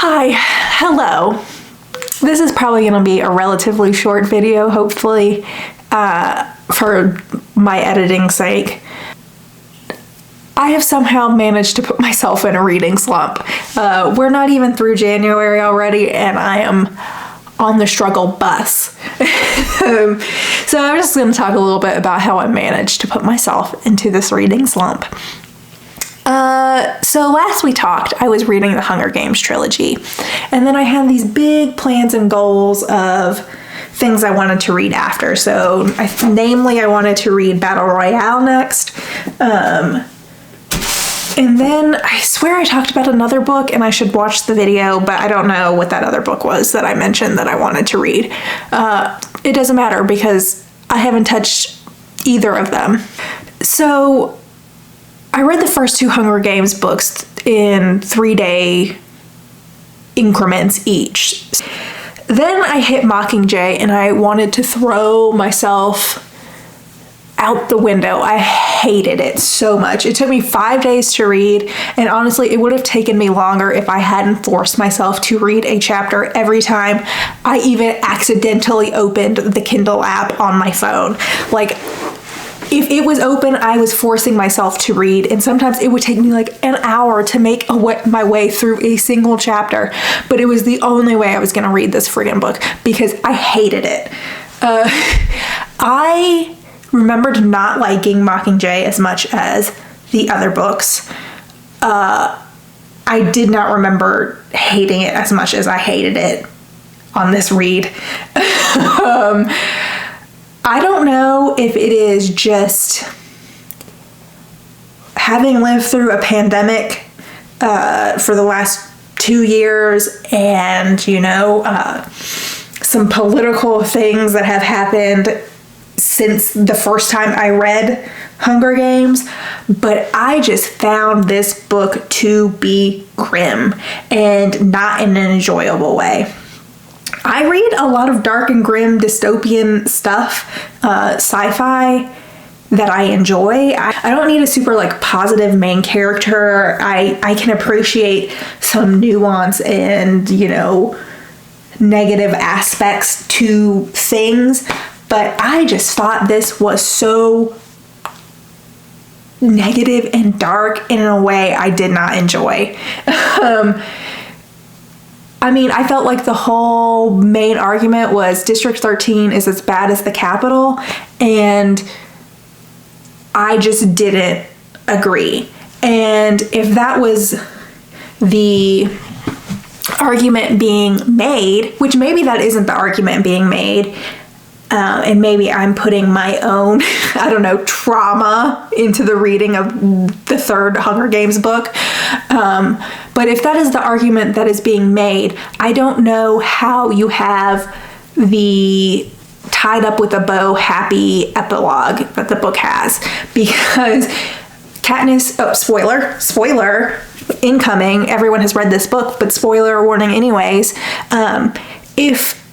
Hi, hello. This is probably going to be a relatively short video, hopefully, for my editing's sake. I have somehow managed to put myself in a reading slump. We're not even through January already, and I am on the struggle bus. So I'm just going to talk a little bit about how I managed to put myself into this reading slump. So last we talked, I was reading the Hunger Games trilogy, and then I had these big plans and goals of things I wanted to read after. So namely, I wanted to read Battle Royale next. And then I swear I talked about another book and I should watch the video, but I don't know what that other book was that I mentioned that I wanted to read. It doesn't matter because I haven't touched either of them. So I read the first two Hunger Games books in 3-day increments each. Then I hit Mockingjay and I wanted to throw myself out the window. I hated it so much. It took me 5 days to read, and honestly, it would have taken me longer if I hadn't forced myself to read a chapter every time I even accidentally opened the Kindle app on my phone. Like, if it was open, I was forcing myself to read, and sometimes it would take me like an hour to make my way through a single chapter, but it was the only way I was going to read this friggin' book because I hated it. I remembered not liking Mockingjay as much as the other books. I did not remember hating it as much as I hated it on this read. I don't know if it is just having lived through a pandemic for the last 2 years and, some political things that have happened since the first time I read Hunger Games, but I just found this book to be grim and not in an enjoyable way. I read a lot of dark and grim dystopian stuff, sci-fi that I enjoy. I don't need a super positive main character. I can appreciate some nuance and, negative aspects to things, but I just thought this was so negative and dark in a way I did not enjoy. I felt like the whole main argument was District 13 is as bad as the Capitol, and I just didn't agree. And if that was the argument being made, which maybe that isn't the argument being made, and maybe I'm putting my own, trauma into the reading of the third Hunger Games book. But if that is the argument that is being made, I don't know how you have the tied up with a bow happy epilogue that the book has, because Katniss, spoiler incoming, everyone has read this book, but spoiler warning anyways, if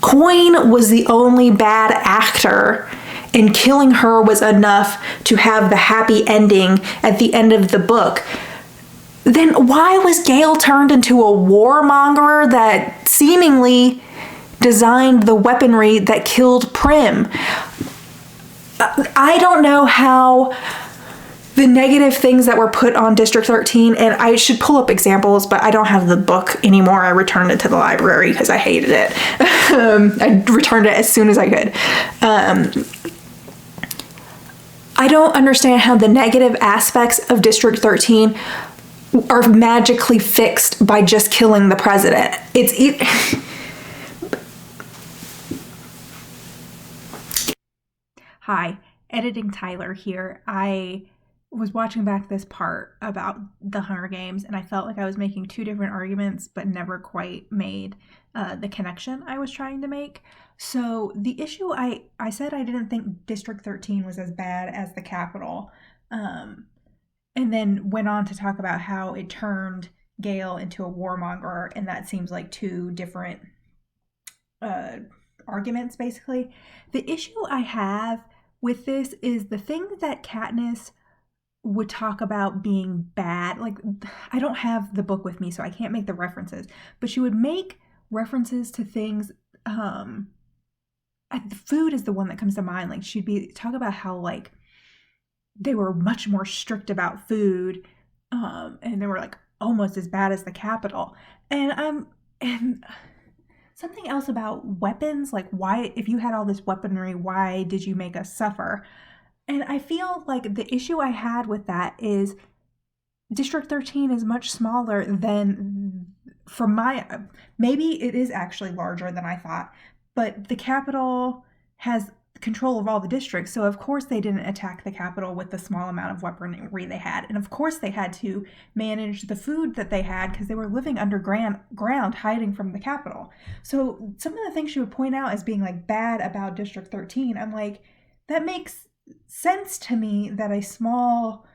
Coin was the only bad actor and killing her was enough to have the happy ending at the end of the book, then why was Gale turned into a warmonger that seemingly designed the weaponry that killed Prim? I don't know how the negative things that were put on District 13, and I should pull up examples, but I don't have the book anymore. I returned it to the library because I hated it. I returned it as soon as I could. I don't understand how the negative aspects of District 13 are magically fixed by just killing the president. Hi, Editing Tyler here. I was watching back this part about the Hunger Games, and I felt like I was making two different arguments, but never quite made the connection I was trying to make. So the issue, I said I didn't think District 13 was as bad as the Capitol, and then went on to talk about how it turned Gale into a warmonger, and that seems like two different arguments, basically. The issue I have with this is the thing that Katniss would talk about being bad. Like, I don't have the book with me, so I can't make the references, but she would make references to things. Food is the one that comes to mind. Like, she'd be talk about how like they were much more strict about food, and they were like almost as bad as the Capitol. And something else about weapons, like why, if you had all this weaponry, why did you make us suffer? And I feel like the issue I had with that is District 13 is much smaller than, maybe it is actually larger than I thought, but the Capitol has control of all the districts. So of course they didn't attack the Capitol with the small amount of weaponry they had. And of course they had to manage the food that they had because they were living underground, hiding from the Capitol. So some of the things she would point out as being like bad about District 13, I'm like, that makes sense to me that a small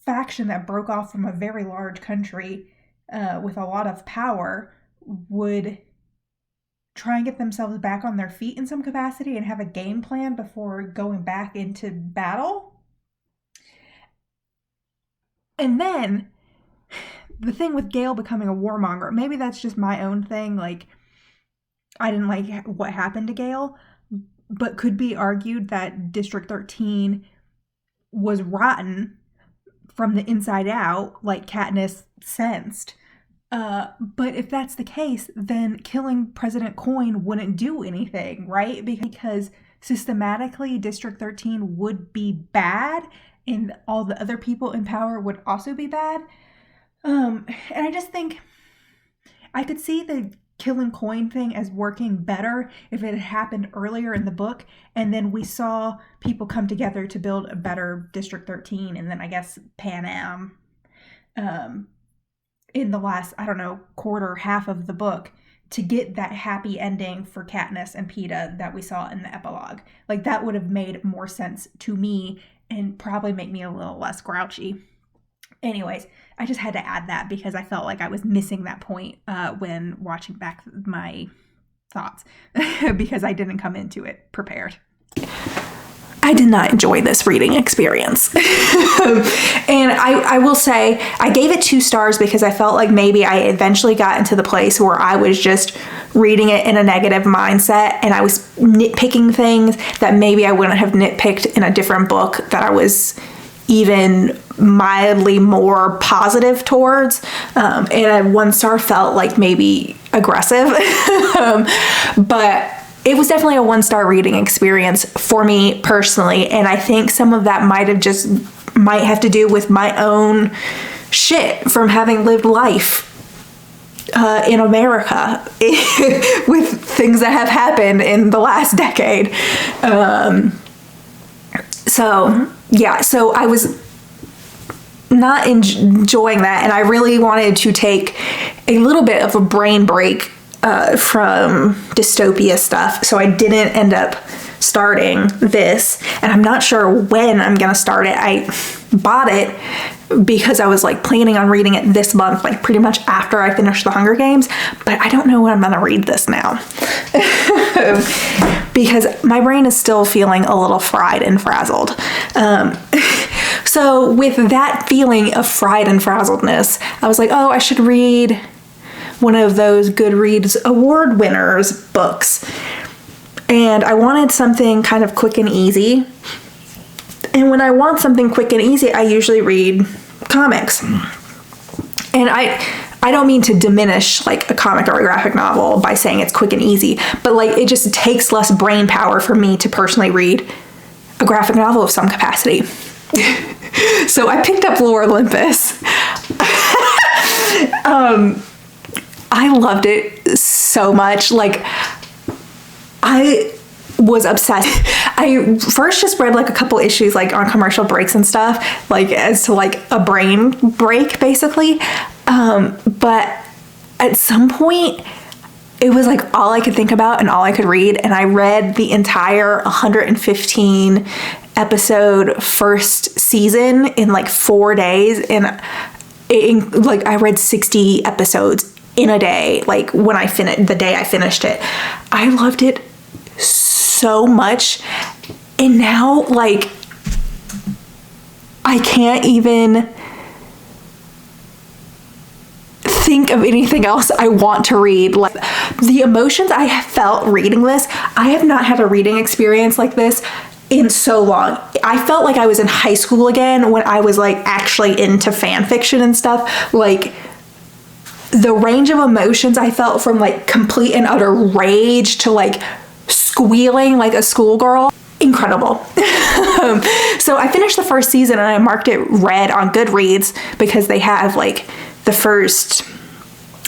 faction that broke off from a very large country with a lot of power would try and get themselves back on their feet in some capacity and have a game plan before going back into battle. And then the thing with Gale becoming a warmonger, maybe that's just my own thing. Like, I didn't like what happened to Gale, but could be argued that District 13 was rotten from the inside out, like Katniss sensed. But if that's the case, then killing President Coin wouldn't do anything, right? Because systematically, District 13 would be bad, and all the other people in power would also be bad. And I just think I could see the killing Coin thing as working better if it had happened earlier in the book, and then we saw people come together to build a better District 13, and then I guess Pan Am in the last, I don't know, quarter, half of the book to get that happy ending for Katniss and Peeta that we saw in the epilogue. Like, that would have made more sense to me and probably make me a little less grouchy. Anyways, I just had to add that because I felt like I was missing that point when watching back my thoughts because I didn't come into it prepared. I did not enjoy this reading experience. And I will say I gave it 2 stars because I felt like maybe I eventually got into the place where I was just reading it in a negative mindset and I was nitpicking things that maybe I wouldn't have nitpicked in a different book that I was even mildly more positive towards. And a 1 star felt like maybe aggressive. But it was definitely a 1 star reading experience for me personally. And I think some of that might have to do with my own shit from having lived life in America with things that have happened in the last decade. So I was not enjoying that. And I really wanted to take a little bit of a brain break from dystopia stuff. So I didn't end up starting this, and I'm not sure when I'm gonna start it. I bought it because I was like planning on reading it this month, like pretty much after I finished the Hunger Games, but I don't know when I'm gonna read this now because my brain is still feeling a little fried and frazzled. So with that feeling of fried and frazzledness, I was like, oh, I should read one of those Goodreads award winners books. And I wanted something kind of quick and easy. And when I want something quick and easy, I usually read comics. And I don't mean to diminish like a comic or a graphic novel by saying it's quick and easy, but like it just takes less brain power for me to personally read a graphic novel of some capacity. So I picked up Lore Olympus. I loved it so much. Like, I was obsessed. I first just read like a couple issues like on commercial breaks and stuff, like as to like a brain break basically. But at some point it was like all I could think about and all I could read. And I read the entire 115 episode first season in like 4 days. And I read 60 episodes in a day, like when the day I finished it. I loved it so much. And now, like, I can't even think of anything else I want to read. Like, the emotions I have felt reading this, I have not had a reading experience like this in so long. I felt like I was in high school again when I was like actually into fan fiction and stuff. Like, the range of emotions I felt from like complete and utter rage to like squealing like a schoolgirl, incredible. So I finished the first season and I marked it red on Goodreads because they have like the first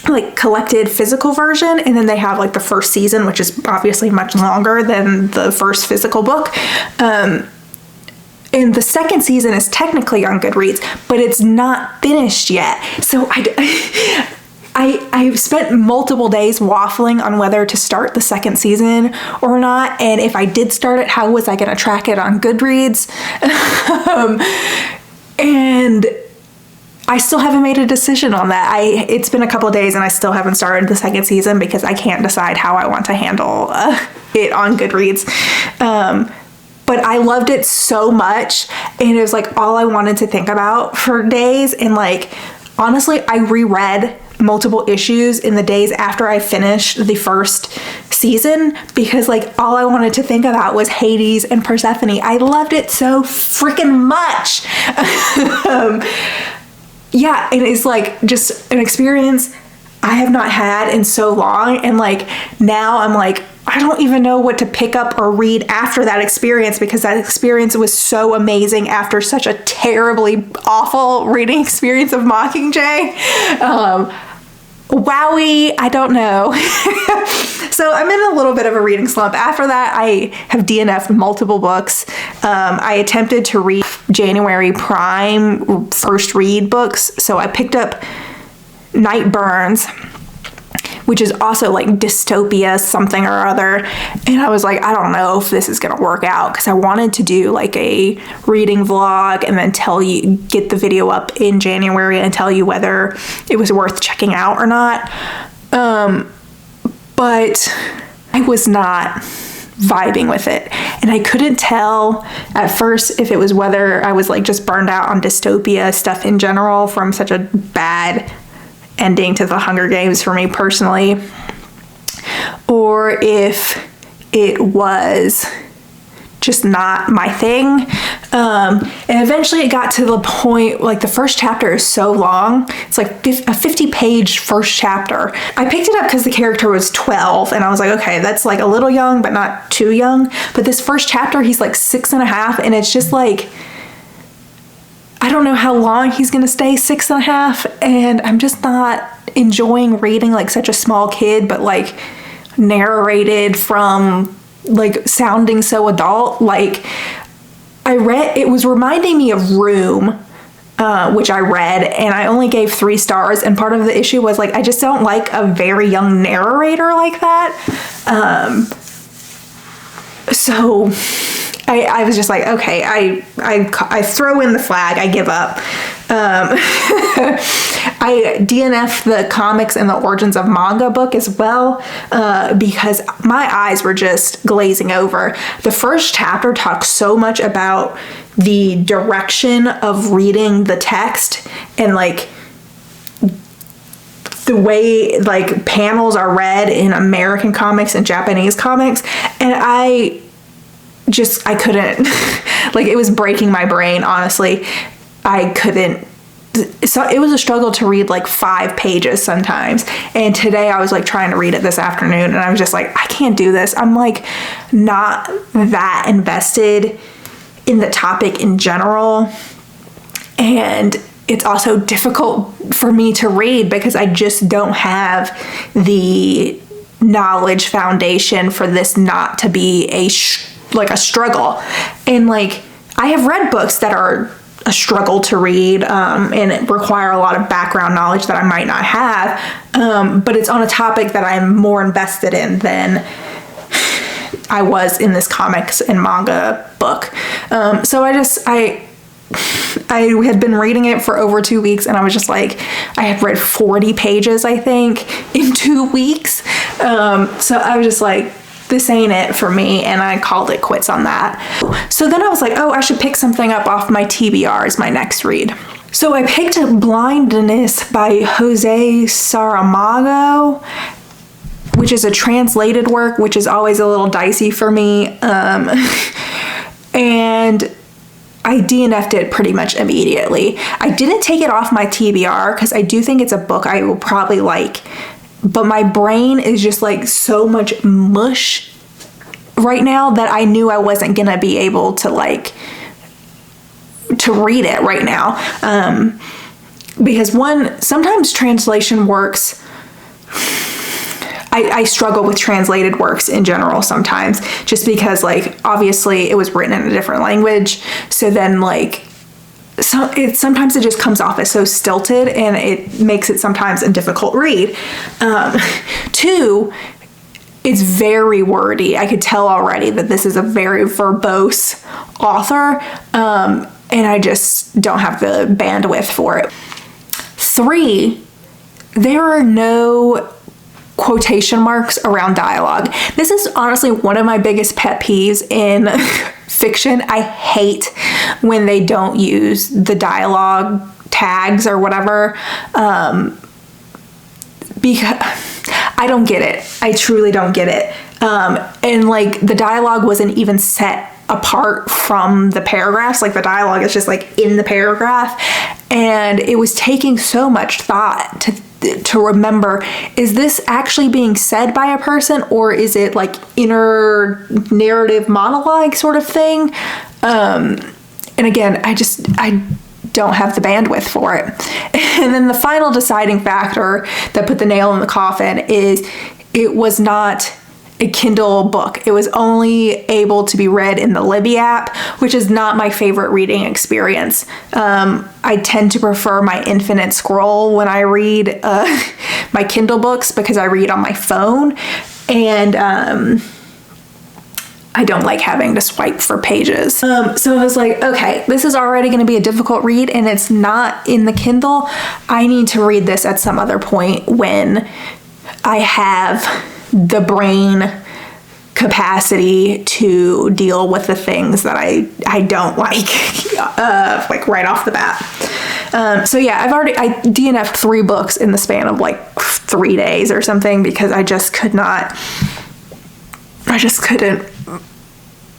like collected physical version, and then they have like the first season, which is obviously much longer than the first physical book. And the second season is technically on Goodreads, but it's not finished yet. So I spent multiple days waffling on whether to start the second season or not, and if I did start it, how was I going to track it on Goodreads? And I still haven't made a decision on that. It's been a couple of days and I still haven't started the second season because I can't decide how I want to handle it on Goodreads. But I loved it so much, and it was like all I wanted to think about for days. And like, honestly, I reread multiple issues in the days after I finished the first season because like all I wanted to think about was Hades and Persephone. I loved it so freaking much. Yeah, it is like just an experience I have not had in so long, and like now I'm like, I don't even know what to pick up or read after that experience because that experience was so amazing after such a terribly awful reading experience of Mockingjay. Wowie, I don't know. So I'm in a little bit of a reading slump. After that, I have DNF'd multiple books. I attempted to read January Prime first read books. So I picked up Night Burns, which is also like dystopia something or other. And I was like, I don't know if this is gonna work out because I wanted to do like a reading vlog and then get the video up in January and tell you whether it was worth checking out or not. But I was not vibing with it. And I couldn't tell at first if it was whether I was like just burned out on dystopia stuff in general from such a bad ending to the Hunger Games for me personally, or if it was just not my thing. And eventually it got to the point, like the first chapter is so long. It's like a 50-page first chapter. I picked it up because the character was 12 and I was like, okay, that's like a little young, but not too young. But this first chapter, he's like 6.5, and it's just like, I don't know how long he's gonna stay 6.5, and I'm just not enjoying reading like such a small kid, but like narrated from like sounding so adult. Like it was reminding me of Room, which I read, and I only gave 3 stars, and part of the issue was like I just don't like a very young narrator like that. So I was just like, okay, I throw in the flag, I give up. I DNF'd the comics and the origins of manga book as well, because my eyes were just glazing over. The first chapter talks so much about the direction of reading the text and like the way like panels are read in American comics and Japanese comics, and I couldn't, like it was breaking my brain, honestly. I couldn't, so it was a struggle to read like 5 pages sometimes. And today I was like trying to read it this afternoon and I was just like, I can't do this. I'm like not that invested in the topic in general. And it's also difficult for me to read because I just don't have the knowledge foundation for this not to be a struggle. And like I have read books that are a struggle to read and require a lot of background knowledge that I might not have, but it's on a topic that I'm more invested in than I was in this comics and manga book. So I had been reading it for over 2 weeks, and I was just like, I had read 40 pages, I think, in 2 weeks. So I was just like, this ain't it for me, and I called it quits on that. So then I was like, oh, I should pick something up off my TBR as my next read. So I picked up Blindness by Jose Saramago, which is a translated work, which is always a little dicey for me. And I DNF'd it pretty much immediately. I didn't take it off my TBR because I do think it's a book I will probably like, but my brain is just like so much mush right now that I knew I wasn't gonna be able to read it right now. Because sometimes translation works, I struggle with translated works in general sometimes, just because like obviously it was written in a different language, so then like sometimes it just comes off as so stilted, and it makes it sometimes a difficult read. 2, it's very wordy. I could tell already that this is a very verbose author, and I just don't have the bandwidth for it. 3, there are no quotation marks around dialogue. This is honestly one of my biggest pet peeves in fiction. I hate when they don't use the dialogue tags or whatever, because I don't get it. I truly don't get it. And like the dialogue wasn't even set apart from the paragraphs. Like the dialogue is just like in the paragraph, and it was taking so much thought to remember, is this actually being said by a person, or is it like inner narrative monologue sort of thing? And again, I don't have the bandwidth for it. And then the final deciding factor that put the nail in the coffin is it was not a Kindle book. It was only able to be read in the Libby app, which is not my favorite reading experience. I tend to prefer my infinite scroll when I read my Kindle books, because I read on my phone, and I don't like having to swipe for pages. So I was like, okay, this is already going to be a difficult read, and it's not in the Kindle. I need to read this at some other point when I have the brain capacity to deal with the things that I don't like right off the bat. So yeah, I DNF'd 3 books in the span of like 3 days or something, because I just couldn't.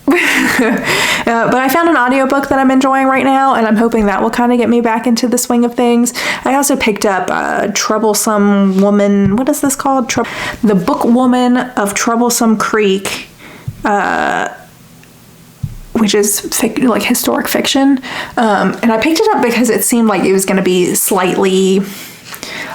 But I found an audiobook that I'm enjoying right now, and I'm hoping that will kind of get me back into the swing of things. I also picked up Troublesome Woman. What is this called? The Book Woman of Troublesome Creek, which is like historic fiction. And I picked it up because it seemed like it was going to be slightly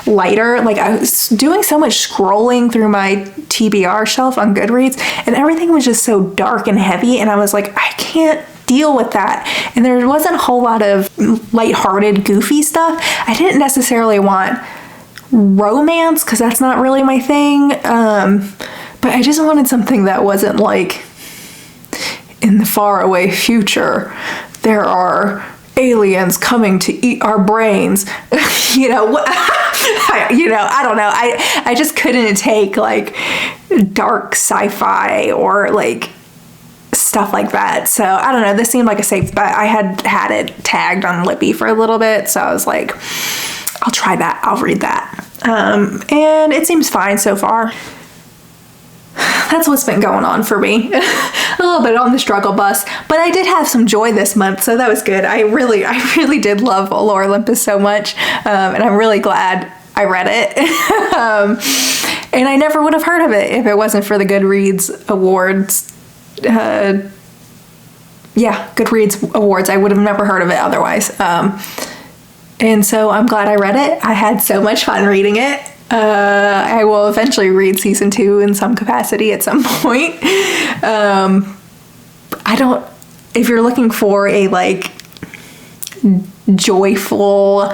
lighter. Like I was doing so much scrolling through my TBR shelf on Goodreads, and everything was just so dark and heavy, and I was like, I can't deal with that. And there wasn't a whole lot of lighthearted, goofy stuff. I didn't necessarily want romance, because that's not really my thing, but I just wanted something that wasn't like, in the faraway future there are aliens coming to eat our brains. I don't know. I just couldn't take like dark sci-fi or like stuff like that. So I don't know. This seemed like a safe bet. I had it tagged on Libby for a little bit, so I was like, I'll try that. I'll read that. And it seems fine so far. That's what's been going on for me. A little bit on the struggle bus, but I did have some joy this month, so that was good. I really did love Lore Olympus so much, and I'm really glad I read it. And I never would have heard of it if it wasn't for the Goodreads Awards. Goodreads Awards. I would have never heard of it otherwise. And so I'm glad I read it. I had so much fun reading it. I will eventually read season 2 in some capacity at some point. If you're looking for a like joyful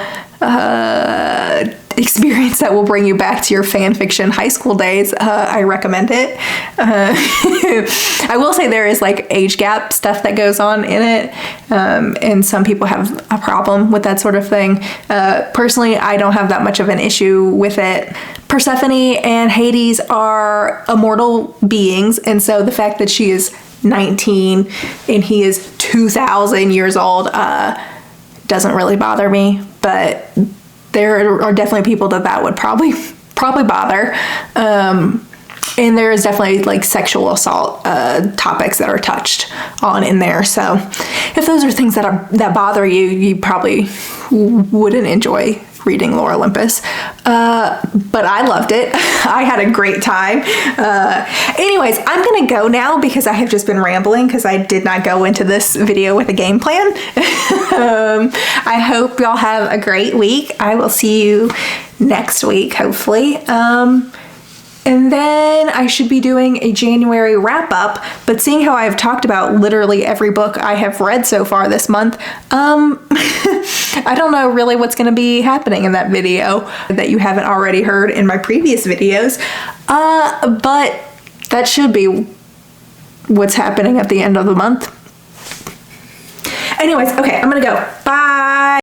experience that will bring you back to your fan fiction high school days, I recommend it. I will say there is like age gap stuff that goes on in it, and some people have a problem with that sort of thing. Personally, I don't have that much of an issue with it. Persephone and Hades are immortal beings, and so the fact that she is 19 and he is 2,000 years old doesn't really bother me, but there are definitely people that would probably bother. And there is definitely like sexual assault topics that are touched on in there. So if those are things that bother you, you probably wouldn't enjoy reading Lore Olympus. But I loved it. I had a great time. Anyways, I'm gonna go now because I have just been rambling because I did not go into this video with a game plan. I hope y'all have a great week. I will see you next week, hopefully. And then I should be doing a January wrap up, but seeing how I've talked about literally every book I have read so far this month, I don't know really what's going to be happening in that video that you haven't already heard in my previous videos, but that should be what's happening at the end of the month. Anyways, okay, I'm going to go. Bye!